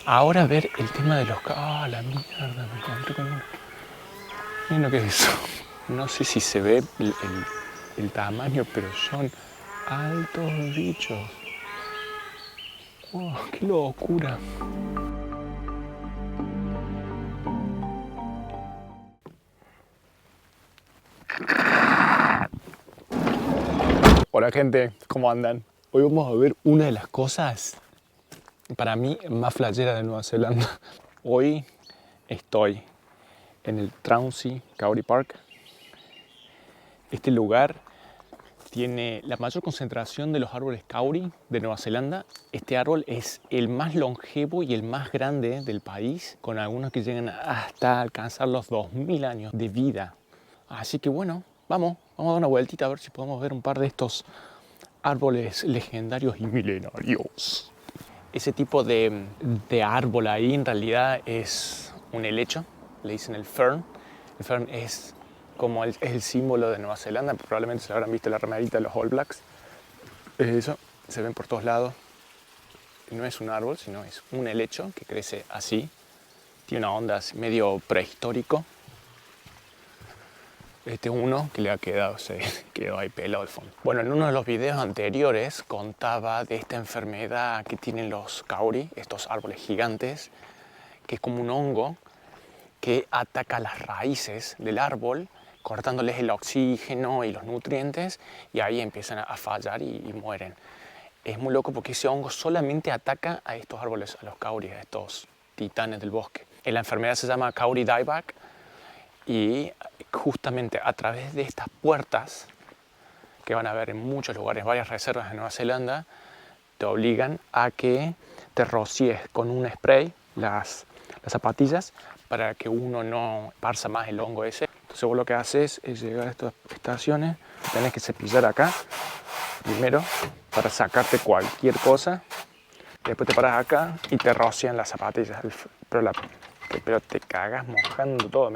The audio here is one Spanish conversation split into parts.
Ahora ver el tema de los... ¡Ah, la mierda! Me encontré con uno. Miren lo que es eso. No sé si se ve el tamaño, pero son altos bichos. ¡Wow! ¡Qué locura! Hola gente, ¿cómo andan? Hoy vamos a ver una de las cosas para mí más flasheras de Nueva Zelanda. Hoy estoy en el Trounsey Kauri Park. Este lugar tiene la mayor concentración de los árboles kauri de Nueva Zelanda. Este árbol es el más longevo y el más grande del país, con algunos que llegan hasta alcanzar los 2000 años de vida. Así que bueno, vamos a dar una vueltita a ver si podemos ver un par de estos árboles legendarios y milenarios. Ese tipo de árbol ahí en realidad es un helecho, le dicen el fern. El fern es como es el símbolo de Nueva Zelanda, probablemente se habrán visto la remerita de los All Blacks. Es eso, se ven por todos lados. No es un árbol, sino es un helecho que crece así. Tiene una onda medio prehistórico. Este uno que le ha quedado, se quedó ahí pelado al fondo. Bueno, en uno de los videos anteriores contaba de esta enfermedad que tienen los kauri, estos árboles gigantes, que es como un hongo que ataca las raíces del árbol, cortándoles el oxígeno y los nutrientes, y ahí empiezan a fallar y mueren. Es muy loco porque ese hongo solamente ataca a estos árboles, a los kauri, a estos titanes del bosque. La enfermedad se llama kauri dieback, y justamente a través de estas puertas, que van a ver en muchos lugares, varias reservas de Nueva Zelanda, te obligan a que te rocíes con un spray las zapatillas para que uno no esparza más el hongo ese. Entonces vos lo que haces es llegar a estas estaciones, tenés que cepillar acá primero para sacarte cualquier cosa, después te paras acá y te rocian las zapatillas, pero te cagas mojando todo.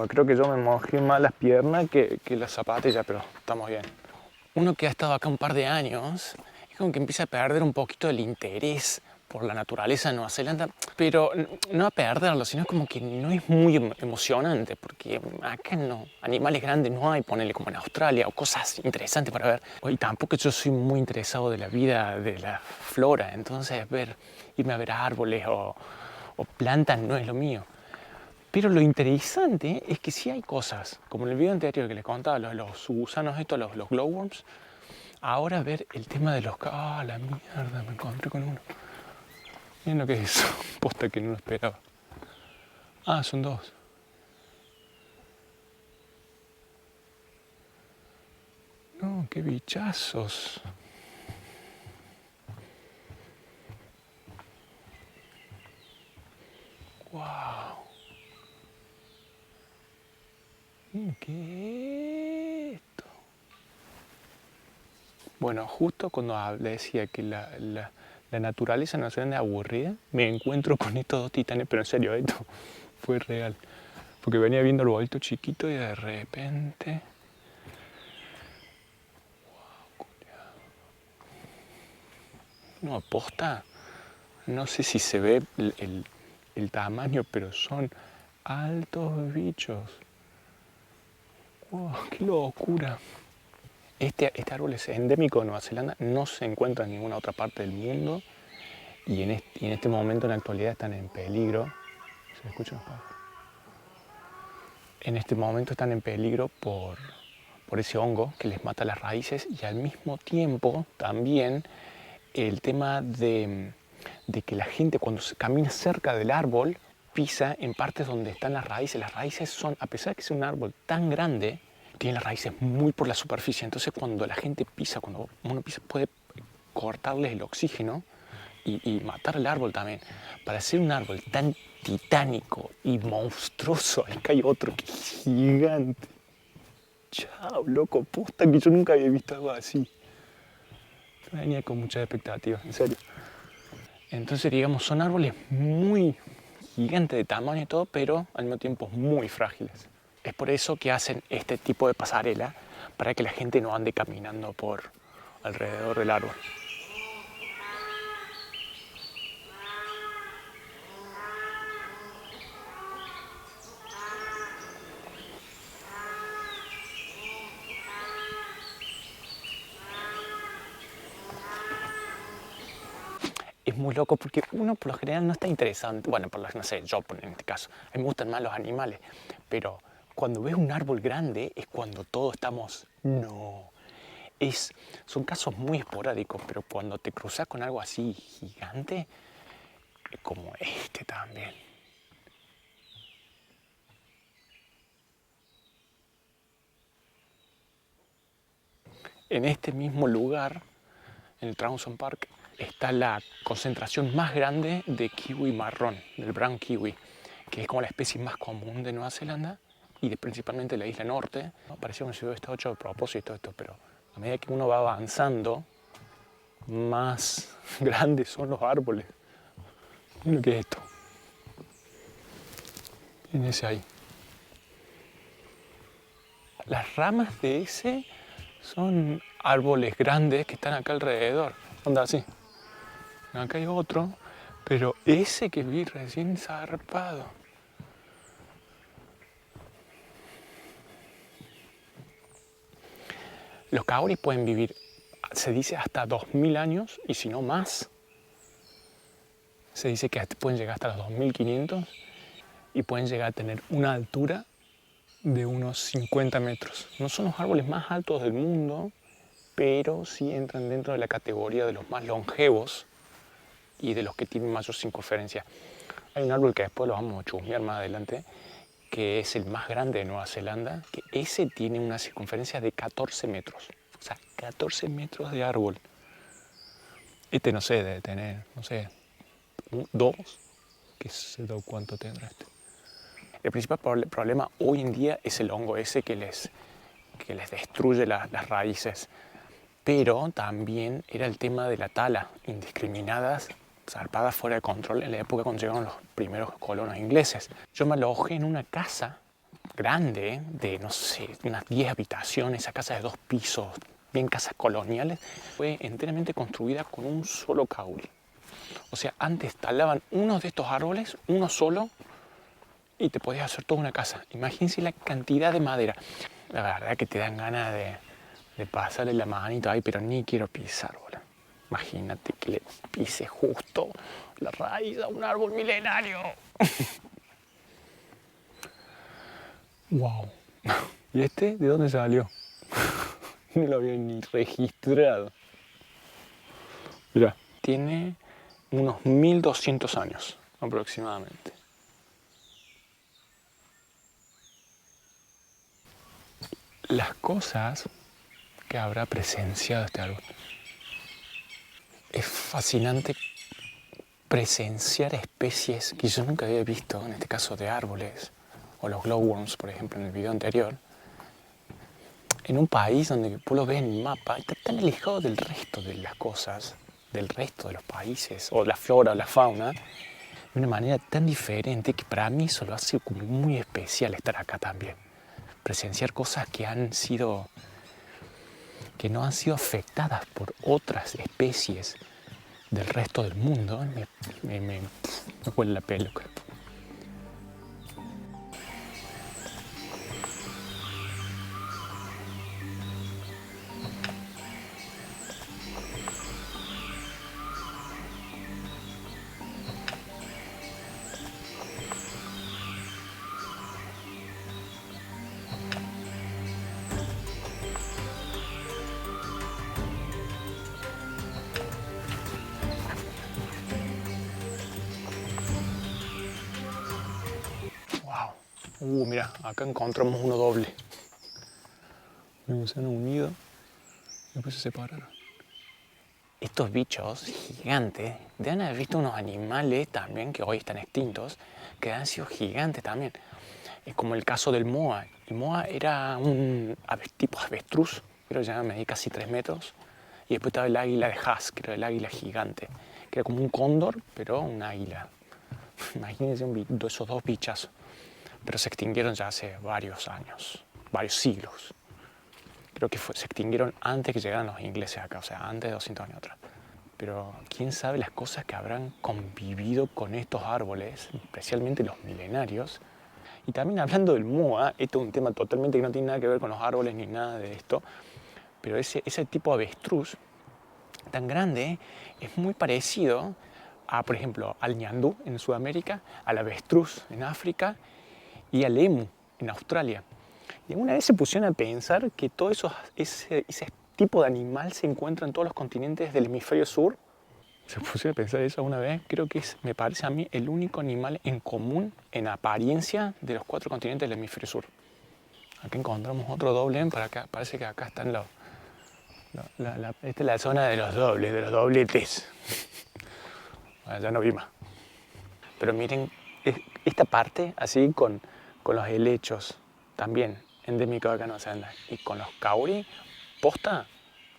Creo que yo me mojé más las piernas que las zapatillas, pero estamos bien. Uno que ha estado acá un par de años es como que empieza a perder un poquito el interés por la naturaleza de Nueva Zelanda, pero no a perderlo, sino como que no es muy emocionante, porque acá no, animales grandes no hay, ponele como en Australia, o cosas interesantes para ver. Y tampoco yo soy muy interesado de la vida, de la flora, entonces irme a ver árboles o plantas no es lo mío. Pero lo interesante es que sí hay cosas, como en el video anterior que les contaba, los gusanos estos, los glowworms. Ahora ver el tema de los... ¡Ah, la mierda! Me encontré con uno. Miren lo que es eso. Posta que no lo esperaba. Ah, son dos. No, qué bichazos. ¡Wow! Miren qué es esto. Bueno, justo cuando le decía que la naturaleza no se anda aburrida, me encuentro con estos dos titanes, pero en serio, esto fue real. Porque venía viendo el bolito chiquito y de repente... No, aposta. No sé si se ve el tamaño, pero son altos bichos. ¡Wow! ¡Qué locura! Este árbol es endémico de Nueva Zelanda, no se encuentra en ninguna otra parte del mundo y en este momento, en la actualidad, están en peligro. ¿Se escuchan los pájaros? En este momento están en peligro por ese hongo que les mata las raíces, y al mismo tiempo también el tema de que la gente cuando se camina cerca del árbol pisa en partes donde están las raíces. Las raíces son, a pesar de que es un árbol tan grande, tiene las raíces muy por la superficie. Entonces cuando la gente pisa, cuando uno pisa, puede cortarles el oxígeno y matar el árbol también. Para ser un árbol tan titánico y monstruoso, acá hay otro que es gigante. Chao, loco, posta que yo nunca había visto algo así. Yo venía con muchas expectativas, en serio. Entonces, digamos, son árboles muy gigantes de tamaño y todo, pero al mismo tiempo muy frágiles. Es por eso que hacen este tipo de pasarela, para que la gente no ande caminando por alrededor del árbol. es muy loco porque uno por lo general no está interesado, bueno, no sé, yo en este caso, a mí me gustan más los animales, pero cuando ves un árbol grande es cuando todos estamos, no. Son casos muy esporádicos, pero cuando te cruzas con algo así gigante, como este también. En este mismo lugar, en el Townsend Park, está la concentración más grande de kiwi marrón, del brown kiwi, que es como la especie más común de Nueva Zelanda y principalmente de la isla norte. Parecía un ciudad está hecho a propósito esto, pero a medida que uno va avanzando, más grandes son los árboles. Miren lo que es esto. Miren ese ahí. Las ramas de ese son árboles grandes que están acá alrededor. Onda así. Acá hay otro, pero ese que vi recién zarpado. Los kauri pueden vivir, se dice, hasta 2000 años y si no más. Se dice que pueden llegar hasta los 2500 y pueden llegar a tener una altura de unos 50 metros. No son los árboles más altos del mundo, pero sí entran dentro de la categoría de los más longevos y de los que tienen mayor circunferencia. Hay un árbol que después lo vamos a chusmear más adelante, que es el más grande de Nueva Zelanda, que ese tiene una circunferencia de 14 metros. O sea, 14 metros de árbol. Este no sé, debe tener, no sé, 2. ¿Qué sé yo cuánto tendrá este? El principal problema hoy en día es el hongo ese que les destruye las raíces. Pero también era el tema de la tala, indiscriminadas, zarpadas fuera de control en la época cuando llegaron los primeros colonos ingleses. Yo me alojé en una casa grande, de no sé, unas 10 habitaciones, esa casa de 2 pisos, bien casas coloniales, fue enteramente construida con un solo kauri. O sea, antes talaban uno de estos árboles, uno solo, y te podías hacer toda una casa. Imagínense la cantidad de madera. La verdad que te dan ganas de pasarle la manito ahí, pero ni quiero pisar, boludo. Imagínate que le pise justo la raíz a un árbol milenario. Wow. ¿Y este de dónde salió? No lo había ni registrado. Mira, tiene unos 1200 años aproximadamente. Las cosas que habrá presenciado este árbol. Es fascinante presenciar especies que yo nunca había visto, en este caso de árboles, o los glowworms, por ejemplo, en el video anterior, en un país donde vos lo ves en el mapa y está tan alejado del resto de las cosas, del resto de los países, o la flora o la fauna, de una manera tan diferente que para mí eso lo hace como muy especial estar acá también. Presenciar cosas que no han sido afectadas por otras especies del resto del mundo, me huele la pelo. Mira, acá encontramos uno doble. Se han unido y después se separaron. Estos bichos gigantes deben haber visto unos animales también que hoy están extintos, que han sido gigantes también. Es como el caso del moa. El moa era un tipo avestruz, creo que ya medía casi 3 metros. Y después estaba el águila de Haas, que era el águila gigante, que era como un cóndor, pero un águila. Imagínense esos dos bichazos. Pero se extinguieron ya hace varios años, varios siglos. Creo que se extinguieron antes que llegaran los ingleses acá, o sea, antes de 200 años atrás. Pero quién sabe las cosas que habrán convivido con estos árboles, especialmente los milenarios. Y también hablando del moa, esto es un tema totalmente que no tiene nada que ver con los árboles ni nada de esto, pero ese tipo de avestruz tan grande es muy parecido por ejemplo, al ñandú en Sudamérica, al avestruz en África y al emu en Australia. Y alguna vez se pusieron a pensar que todo ese tipo de animal se encuentra en todos los continentes del hemisferio sur. Se pusieron a pensar eso alguna vez. Creo que me parece a mí el único animal en común en apariencia de los 4 continentes del hemisferio sur. Aquí encontramos otro doble, para acá, parece que acá están esta es la zona de los dobles, de los dobletes. Bueno, ya no vi más. Pero miren, esta parte, así con los helechos, también endémicos de acá en Nueva Zelanda, y con los kauri, posta,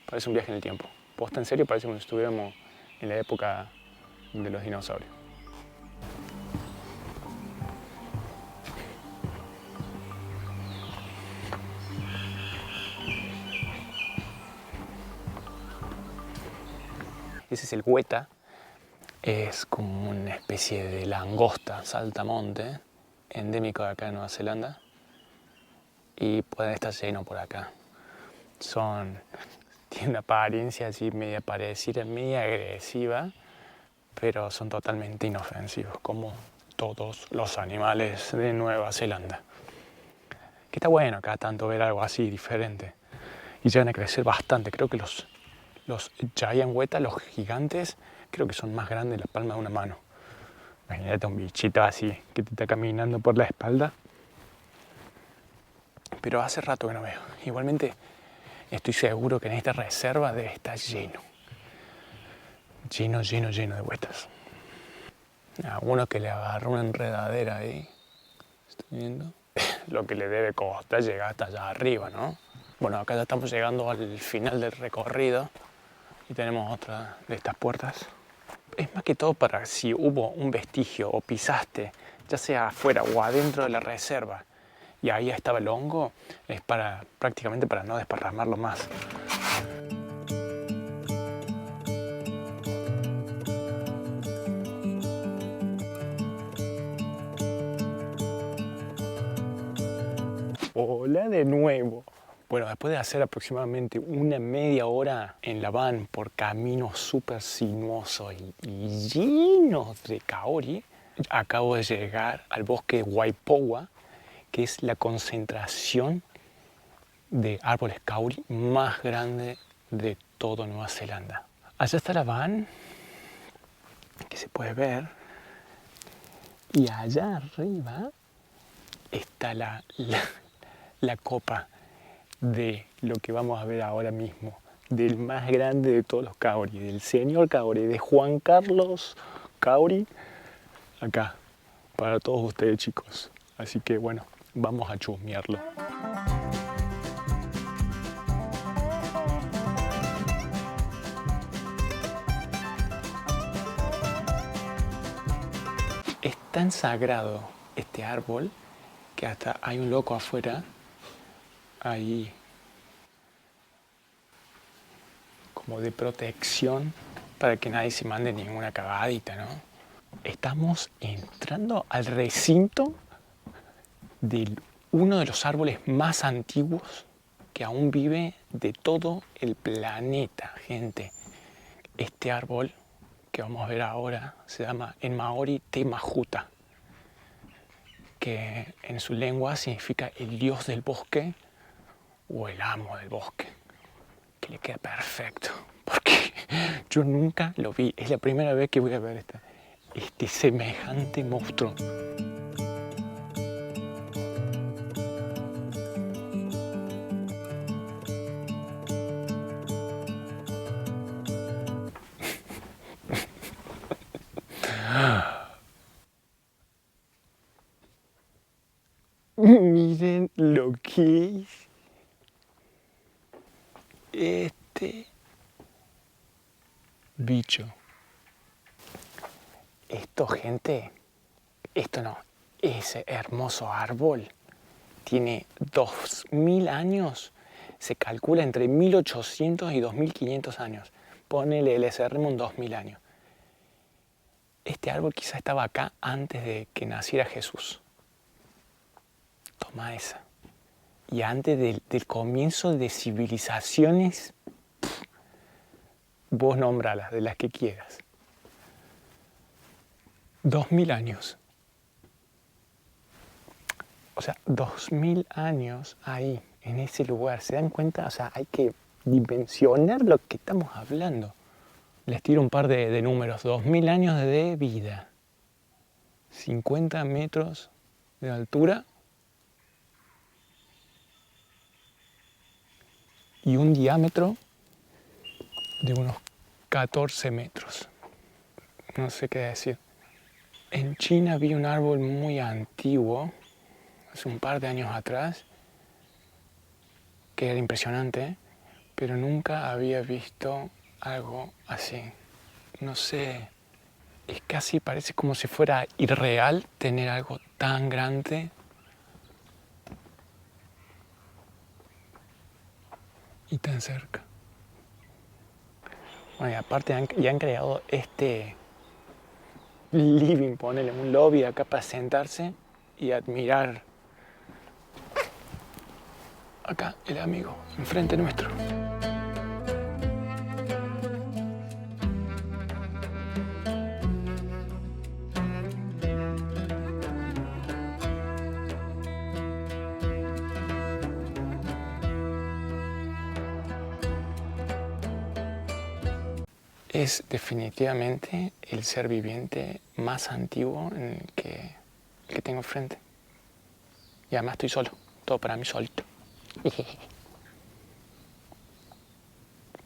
parece un viaje en el tiempo. Posta, en serio, parece como si estuviéramos en la época de los dinosaurios. Ese es el hueta, es como una especie de langosta saltamonte, endémico de acá en Nueva Zelanda, y puede estar lleno por acá. Tiene una apariencia así media parecida, media agresiva, pero son totalmente inofensivos, como todos los animales de Nueva Zelanda. Que está bueno acá tanto ver algo así diferente. Y llegan a crecer bastante. Creo que los giant weta, los gigantes, creo que son más grandes de la palma de una mano. Imagínate un bichito así que te está caminando por la espalda. Pero hace rato que no veo. Igualmente estoy seguro que en esta reserva debe estar lleno. Lleno de huetas. A uno que le agarró una enredadera ahí. ¿Estoy viendo? Lo que le debe costar llegar hasta allá arriba, ¿no? Bueno, acá ya estamos llegando al final del recorrido y tenemos otra de estas puertas. Es más que todo para si hubo un vestigio o pisaste, ya sea afuera o adentro de la reserva, y ahí estaba el hongo, es prácticamente para no desparramarlo más. Hola de nuevo. Bueno, después de hacer aproximadamente una media hora en la van por caminos súper sinuosos y llenos de kauri, acabo de llegar al bosque de Waipoua, que es la concentración de árboles kauri más grande de toda Nueva Zelanda. Allá está la van, que se puede ver, y allá arriba está la copa de lo que vamos a ver ahora mismo, del más grande de todos los kauri, del señor kauri, de Juan Carlos Kauri, acá, para todos ustedes, chicos. Así que bueno, vamos a chusmearlo. Es tan sagrado este árbol que hasta hay un loco afuera, ahí, como de protección para que nadie se mande ninguna cagadita, ¿no? Estamos entrando al recinto de uno de los árboles más antiguos que aún vive de todo el planeta, gente. Este árbol que vamos a ver ahora se llama en maori Te Mahuta, que en su lengua significa el dios del bosque o el amo del bosque, que le queda perfecto, porque yo nunca lo vi, es la primera vez que voy a ver este semejante monstruo. Miren lo que es este bicho. Esto, gente, esto no, ese hermoso árbol tiene 2000 años, se calcula entre 1800 y 2500 años. Ponele el SRM 2000 años. Este árbol quizá estaba acá antes de que naciera Jesús. Toma esa. Y antes del comienzo de civilizaciones, vos nombralas, de las que quieras. 2000 años. O sea, 2000 años ahí, en ese lugar. ¿Se dan cuenta? O sea, hay que dimensionar lo que estamos hablando. Les tiro un par de números. 2000 años de vida. 50 metros de altura. Y un diámetro de unos 14 metros. No sé qué decir. En China vi un árbol muy antiguo, hace un par de años atrás, que era impresionante, pero nunca había visto algo así. No sé, es casi, parece como si fuera irreal tener algo tan grande y tan cerca. Bueno, y aparte ya han creado este living, ponele un lobby acá para sentarse y admirar. Acá el amigo, enfrente nuestro. Es definitivamente el ser viviente más antiguo que tengo enfrente. Y además estoy solo, todo para mí solito.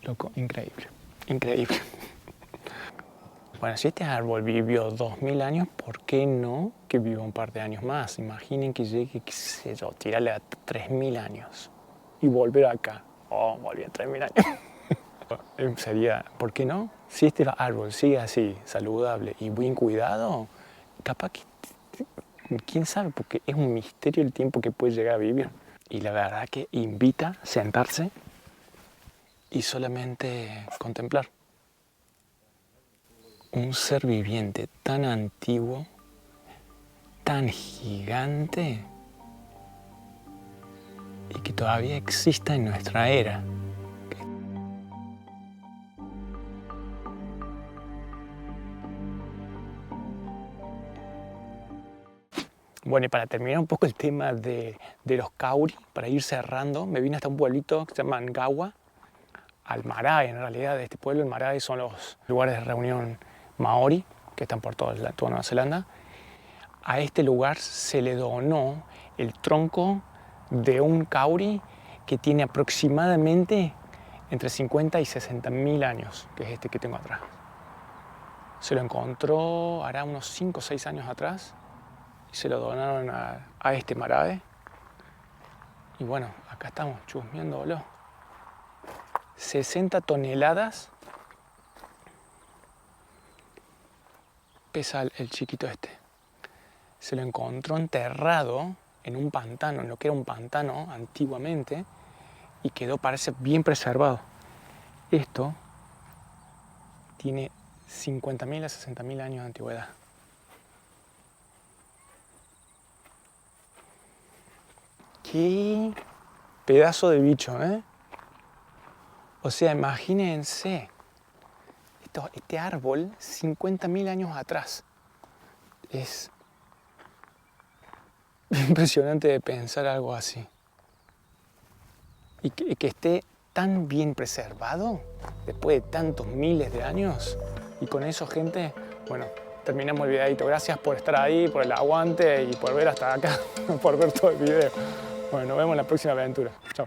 Loco, increíble, increíble. Bueno, si este árbol vivió 2000 años, ¿por qué no que viva un par de años más? Imaginen que llegue, qué sé yo, tirarle a 3000 años y volver acá. Oh, volví a 3000 años. Sería, ¿por qué no? Si este árbol sigue así, saludable y bien cuidado, capaz que, quién sabe, porque es un misterio el tiempo que puede llegar a vivir. Y la verdad que invita a sentarse y solamente contemplar. Un ser viviente tan antiguo, tan gigante y que todavía exista en nuestra era. Bueno, y para terminar un poco el tema de los kauri, para ir cerrando, me vine hasta un pueblito que se llama Ngawa, al Marae, en realidad, de este pueblo. El Marae son los lugares de reunión maori, que están por toda Nueva Zelanda. A este lugar se le donó el tronco de un kauri que tiene aproximadamente entre 50 y 60 mil años, que es este que tengo atrás. Se lo encontró hará unos 5 o 6 años atrás y se lo donaron a este Marae. Y bueno, acá estamos chusmeándolo. 60 toneladas pesa el chiquito este. Se lo encontró enterrado en un pantano, en lo que era un pantano antiguamente, y quedó, parece, bien preservado. Esto tiene 50.000 a 60.000 años de antigüedad. ¡Qué pedazo de bicho, eh! O sea, imagínense, este árbol 50.000 años atrás. Es impresionante de pensar algo así. Y que esté tan bien preservado después de tantos miles de años. Y con eso, gente, bueno, terminamos el videito. Gracias por estar ahí, por el aguante y por ver hasta acá, por ver todo el video. Bueno, nos vemos en la próxima aventura. Chao.